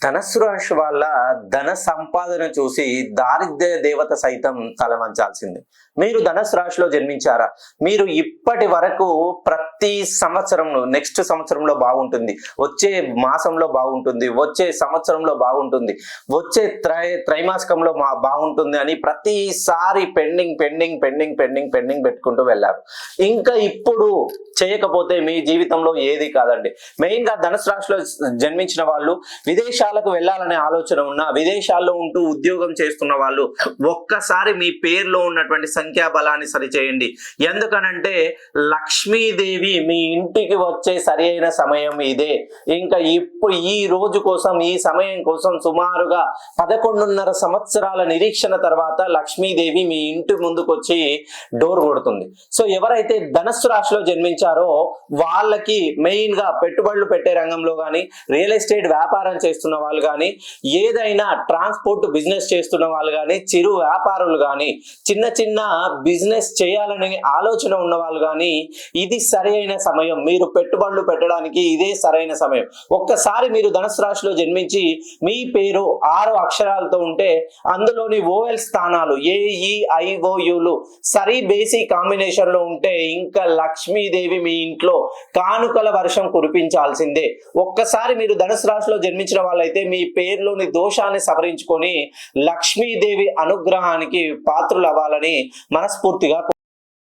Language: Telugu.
ధనస్సు రాశి వాళ్ళ ధన సంపాదన చూసి దారిద్ర్య దేవత సైతం తలవంచాల్సిందే. మీరు ధనస్సు రాశిలో జన్మించారా? మీరు ఇప్పటి వరకు ప్రతి సంవత్సరంలో నెక్స్ట్ సంవత్సరంలో బాగుంటుంది, వచ్చే మాసంలో బాగుంటుంది, వచ్చే సంవత్సరంలో బాగుంటుంది, వచ్చే త్రైమాసికంలో బాగుంటుంది అని ప్రతిసారి pending pending pending pending pending పెట్టుకుంటూ వెళ్ళారు. ఇంకా ఇప్పుడు చేయకపోతే మీ జీవితంలో ఏది కాదండి. మెయిన్ గా ధనుసు రాశిలో జన్మించిన వాళ్ళు విదేశాలకు వెళ్ళాలనే ఆలోచన ఉన్నా, విదేశాల్లో ఉంటూ ఉద్యోగం చేస్తున్న వాళ్ళు ఒక్కసారి మీ పేరులో ఉన్నటువంటి సంఖ్యా బలాన్ని సరిచేయండి. ఎందుకనంటే లక్ష్మీదేవి మీ ఇంటికి వచ్చే సరి అయిన సమయం ఇదే. ఇంకా ఇప్పుడు ఈ రోజు కోసం, ఈ సమయం కోసం సుమారుగా 11.5 సంవత్సరాల నిరీక్షణ తర్వాత లక్ష్మీదేవి మీ ఇంటి ముందుకు వచ్చి డోర్ కొడుతుంది. సో ఎవరైతే ధనుసు రాశిలో జన్మించారో వాళ్ళకి మెయిన్ గా పెట్టుబడులు పెట్టే రంగంలో కానీ, రియల్ ఎస్టేట్ వ్యాపారం చేస్తున్న వాళ్ళు కానీ, ఏదైనా ట్రాన్స్పోర్ట్ బిజినెస్ చేస్తున్న వాళ్ళు కానీ, చిరు వ్యాపారులు కానీ, చిన్న చిన్న బిజినెస్ చేయాలనే ఆలోచన ఉన్న వాళ్ళు కానీ ఇది సరైన సమయం. మీరు పెట్టుబడులు పెట్టడానికి ఇదే సరైన సమయం. ఒక్కసారి మీరు ధనుసు రాశిలో జన్మించి మీ పేరు 6 అక్షరాలతో ఉంటే అందులోని ఓవెల్ స్థానాలు AEIOUలు సరి బేసి కాంబినేషన్ లో ఉంటే ఇంకా లక్ష్మీదేవి మీ ఇంట్లో కానుకల వర్షం కురిపించాల్సిందే. ఒక్కసారి మీరు ధనుసు రాశిలో జన్మించిన వాళ్ళైతే మీ పేరులోని దోషాన్ని సవరించుకొని లక్ష్మీదేవి అనుగ్రహానికి పాత్రులు అవ్వాలని మనస్ఫూర్తిగా